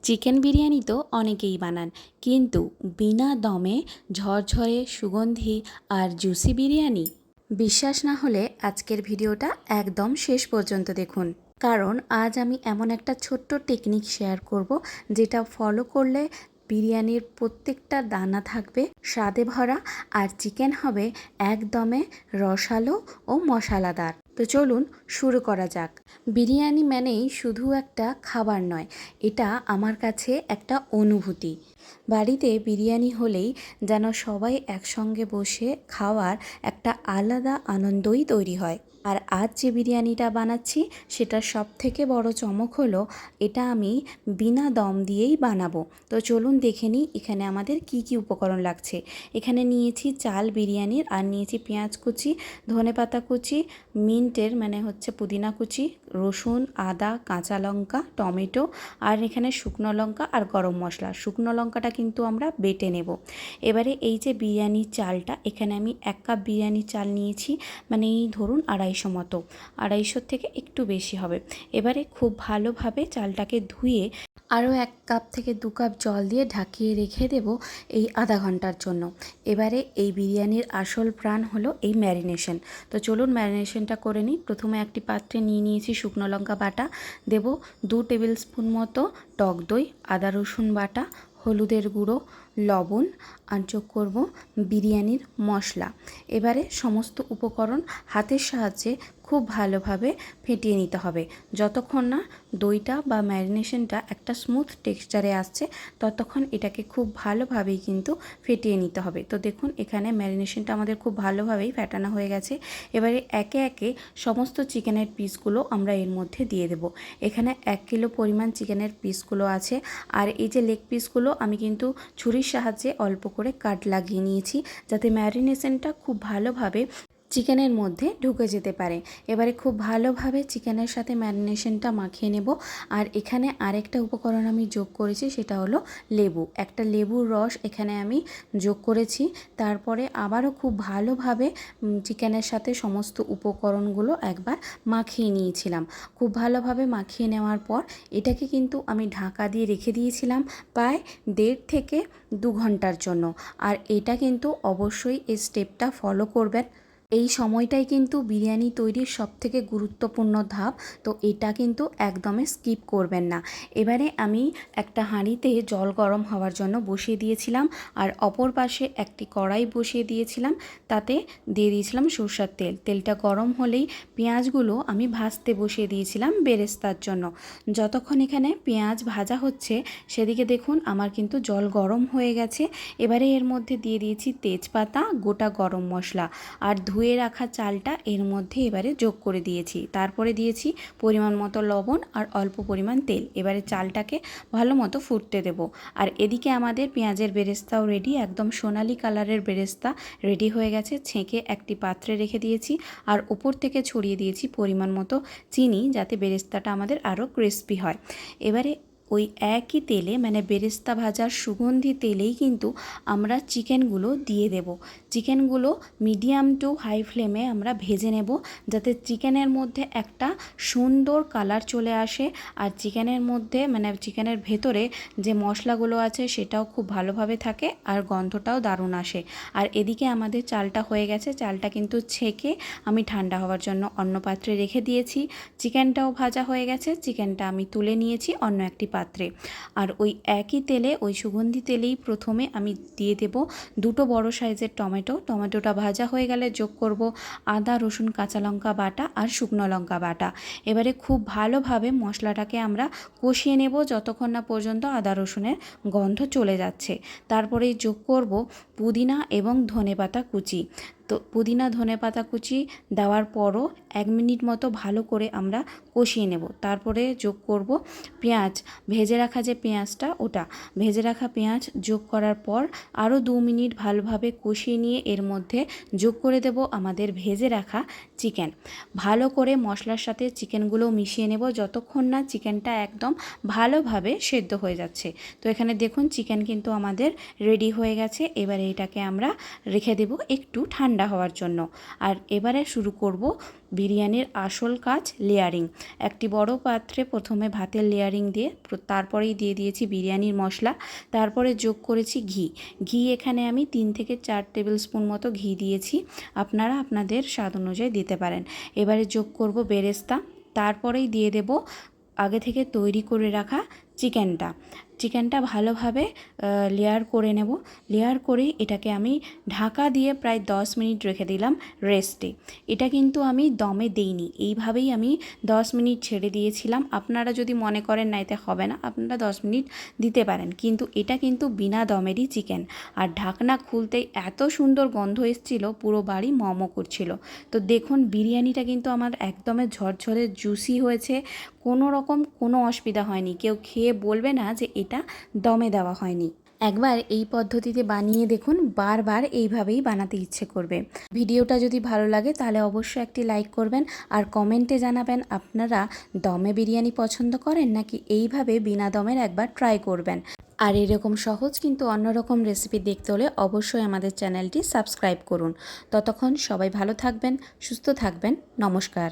Chicken biryani তো অনেকেই বানান, কিন্তু বিনা দমে ঝরঝরে সুগন্ধি আর জুসি বিরিয়ানি বিশ্বাস না হলে আজকের ভিডিওটা একদম শেষ পর্যন্ত দেখুন। কারণ আজ আমি এমন একটা ছোট্ট টেকনিক শেয়ার করব, যেটা ফলো করলে বিরিয়ানির প্রত্যেকটা দানা থাকবে স্বাদে ভরা আর চিকেন হবে একদমে রসালো ও মশলাদার। তো চলুন শুরু করা যাক। বিরিয়ানি মানেই শুধু একটা খাবার নয়, এটা আমার কাছে একটা অনুভূতি। বাড়িতে বিরিয়ানি হলেই যেন সবাই একসঙ্গে বসে খাওয়ার একটা আলাদা আনন্দই তৈরি হয়। আর আজ যে বিরিয়ানিটা বানাচ্ছি সেটার সবথেকে বড় চমক হলো এটা আমি বিনা দম দিয়েই বানাবো। তো চলুন দেখে নিই এখানে আমাদের কি কি উপকরণ লাগছে। এখানে নিয়েছি চাল বিরিয়ানির, আর নিয়েছি পেঁয়াজ কুচি, ধনেপাতা কুচি, মিন্টের মানে হচ্ছে পুদিনা কুচি, রসুন, আদা, কাঁচা লঙ্কা, টমেটো, আর এখানে শুকনো লঙ্কা আর গরম মশলা। শুকনো লঙ্কাটা কিন্তু আমরা বেটে নেব। এবারে এই যে বিরিয়ানির চালটা, এখানে আমি 1 কাপ বিরিয়ানির চাল নিয়েছি, মানে এই ধরুন 250 মতো, 250 থেকে একটু বেশি হবে। এবারে খুব ভালোভাবে চালটাকে ধুয়ে আরও 1 কাপ থেকে 2 কাপ জল দিয়ে ঢাকিয়ে রেখে দেব এই আধা ঘন্টার জন্য। এবারে এই বিরিয়ানির আসল প্রাণ হলো এই ম্যারিনেশন। তো চলুন ম্যারিনেশনটা করে নিই। প্রথমে একটি পাত্রে নিয়ে নিয়েছি শুকনো লঙ্কা বাটা, দেব 2 টেবিল স্পুন মতো টক দই, আদা রসুন বাটা, হলুদের গুঁড়ো, লবণ, আর যোগ করব বিরিয়ানির মশলা। এবারে সমস্ত উপকরণ হাতের সাহায্যে খুব ভালোভাবে ফেটিয়ে নিতে হবে। যতক্ষণ না দইটা বা ম্যারিনেশনটা একটা স্মুথ টেক্সচারে আসছে, ততক্ষণ এটাকে খুব ভালোভাবেই কিন্তু ফেটিয়ে নিতে হবে। তো দেখুন এখানে ম্যারিনেশনটা আমাদের খুব ভালোভাবেই ফেটানো হয়ে গেছে। এবারে একে একে সমস্ত চিকেনের পিসগুলো আমরা এর মধ্যে দিয়ে দেব। এখানে 1 কিলো পরিমাণ চিকেনের পিসগুলো আছে, আর এই যে লেগ পিসগুলো আমি কিন্তু ছুরির সাহায্যে অল্প করে কাট লাগিয়ে নিয়েছি, যাতে ম্যারিনেশনটা খুব ভালোভাবে চিকেনের মধ্যে ঢুকে যেতে পারে। এবারে খুব ভালোভাবে চিকেনের সাথে ম্যারিনেশনটা মাখিয়ে নেব। আর এখানে আরেকটা উপকরণ আমি যোগ করেছি, সেটা হলো লেবু। একটা লেবুর রস এখানে আমি যোগ করেছি। তারপরে আবারও খুব ভালোভাবে চিকেনের সাথে সমস্ত উপকরণগুলো একবার মাখিয়ে নিয়েছিলাম। খুব ভালোভাবে মাখিয়ে নেওয়ার পর এটাকে কিন্তু আমি ঢাকা দিয়ে রেখে দিয়েছিলাম প্রায় 1.5 থেকে 2 ঘন্টার জন্য। আর এটা কিন্তু অবশ্যই এই স্টেপটা ফলো করবেন। এই সময়টাই কিন্তু বিরিয়ানি তৈরির সবথেকে গুরুত্বপূর্ণ ধাপ, তো এটা কিন্তু একদমই স্কিপ করবেন না। এবারে আমি একটা হাঁড়িতে জল গরম হওয়ার জন্য বসিয়ে দিয়েছিলাম, আর অপর পাশে একটি কড়াই বসিয়ে দিয়েছিলাম, তাতে দিয়ে দিয়েছিলাম সরষের তেল। তেলটা গরম হলেই পেঁয়াজগুলো আমি ভাজতে বসিয়ে দিয়েছিলাম বেরেস্তার জন্য। যতক্ষণ এখানে পেঁয়াজ ভাজা হচ্ছে সেদিকে দেখুন আমার কিন্তু জল গরম হয়ে গেছে। এবারে এর মধ্যে দিয়ে দিয়েছি তেজপাতা, গোটা গরম মশলা, আর ধুয়ে রাখা চালটা এর মধ্যে এবারে যোগ করে দিয়েছি। তারপরে দিয়েছি পরিমাণ মতো লবণ আর অল্প পরিমাণ তেল। এবারে চালটাকে ভালো মতো ফুটতে দেব। আর এদিকে আমাদের পেঁয়াজের বেরেস্তাও রেডি, একদম সোনালি কালারের বেরেস্তা রেডি হয়ে গেছে। ছেঁকে একটি পাত্রে রেখে দিয়েছি, আর উপর থেকে ছড়িয়ে দিয়েছি পরিমাণ মতো চিনি, যাতে বেরেস্তাটা আমাদের আরও ক্রিস্পি হয়। এবারে ওই একই তেলে, মানে বেরেস্তা ভাজার সুগন্ধি তেলেই কিন্তু আমরা চিকেনগুলো দিয়ে দেব। চিকেনগুলো মিডিয়াম টু হাই ফ্লেমে আমরা ভেজে নেব, যাতে চিকেনের মধ্যে একটা সুন্দর কালার চলে আসে, আর চিকেনের মধ্যে মানে চিকেনের ভেতরে যে মশলাগুলো আছে সেটাও খুব ভালোভাবে থাকে, আর গন্ধটাও দারুণ আসে। আর এদিকে আমাদের চালটা হয়ে গেছে। চালটা কিন্তু ছেঁকে আমি ঠান্ডা হওয়ার জন্য অন্য পাত্রে রেখে দিয়েছি। চিকেনটাও ভাজা হয়ে গেছে। চিকেনটা আমি তুলে নিয়েছি অন্য একটি পাত্রে। আর ওই একই তেলে, ওই সুগন্ধি তেলেই প্রথমে আমি দিয়ে দেব 2টো বড় সাইজের টমেটো। টমেটোটা ভাজা হয়ে গেলে যোগ করব আদা রসুন কাঁচা লঙ্কা বাটা আর শুকনো লঙ্কা বাটা। এবারে খুব ভালোভাবে মশলাটাকে আমরা কষিয়ে নেব যতক্ষণ না পর্যন্ত আদা রসুনের গন্ধ চলে যাচ্ছে। তারপরে যোগ করব পুদিনা এবং ধনেপাতা কুচি। তো পুদিনা ধনেপাতা কুচি দেওয়ার পরও 1 মিনিট মতো ভালো করে আমরা কষিয়ে নেব। তারপরে যোগ করব পেঁয়াজ, ভেজে রাখা যে পেঁয়াজটা, ওটা ভেজে রাখা পেঁয়াজ যোগ করার পর আরও 2 মিনিট ভালোভাবে কষিয়ে নিয়ে এর মধ্যে যোগ করে দেব আমাদের ভেজে রাখা চিকেন। ভালো করে মশলার সাথে চিকেনগুলো মিশিয়ে নেব যতক্ষণ না চিকেনটা একদম ভালোভাবে সেদ্ধ হয়ে যাচ্ছে। তো এখানে দেখুন চিকেন কিন্তু আমাদের রেডি হয়ে গেছে। এবারে এটাকে আমরা রেখে দেব একটু ঠান্ডা ঠান্ডা হওয়ার জন্য। আর এবারে শুরু করব বিরিয়ানির আসল কাজ, লেয়ারিং। একটি বড় পাত্রে প্রথমে ভাতের লেয়ারিং দিয়ে তারপরেই দিয়ে দিয়েছি বিরিয়ানির মশলা, তারপরে যোগ করেছি ঘি। ঘি এখানে আমি 3 থেকে 4 টেবিল স্পুন মতো ঘি দিয়েছি, আপনারা আপনাদের স্বাদ অনুযায়ী দিতে পারেন। এবারে যোগ করব বেরেস্তা, তারপরেই দিয়ে দেব আগে থেকে তৈরি করে রাখা চিকেনটা ভালোভাবে লেয়ার করে নেব। লেয়ার করে এটাকে আমি ঢাকা দিয়ে প্রায় 10 মিনিট রেখে দিলাম রেস্টে। এটা কিন্তু আমি দমে দেইনি, এইভাবেই আমি 10 মিনিট ছেড়ে দিয়েছিলাম। আপনারা যদি মনে করেন না এতে হবে না, আপনারা 10 মিনিট দিতে পারেন, কিন্তু এটা কিন্তু বিনা দমেরই চিকেন। আর ঢাকনা খুলতেই এত সুন্দর গন্ধ এসেছিলো, পুরো বাড়ি মমো করছিল। তো দেখুন বিরিয়ানিটা কিন্তু আমার একদমই ঝরঝরে জুসি হয়েছে, কোনো অসুবিধা হয়নি। কেউ খেয়ে বলবে না যে এটা দমে দেওয়া হয়নি। একবার এই পদ্ধতিতে বানিয়ে দেখুন, বারবার এইভাবেই বানাতে ইচ্ছে করবে। ভিডিওটা যদি ভালো লাগে তাহলে অবশ্যই একটি লাইক করবেন, আর কমেন্টে জানাবেন আপনারা দমে বিরিয়ানি পছন্দ করেন নাকি এইভাবে বিনা দমের একবার ট্রাই করবেন। আর এরকম সহজ কিন্তু অন্যরকম রেসিপি দেখতে হলে অবশ্যই আমাদের চ্যানেলটি সাবস্ক্রাইব করুন। ততক্ষণ সবাই ভালো থাকবেন, সুস্থ থাকবেন। নমস্কার।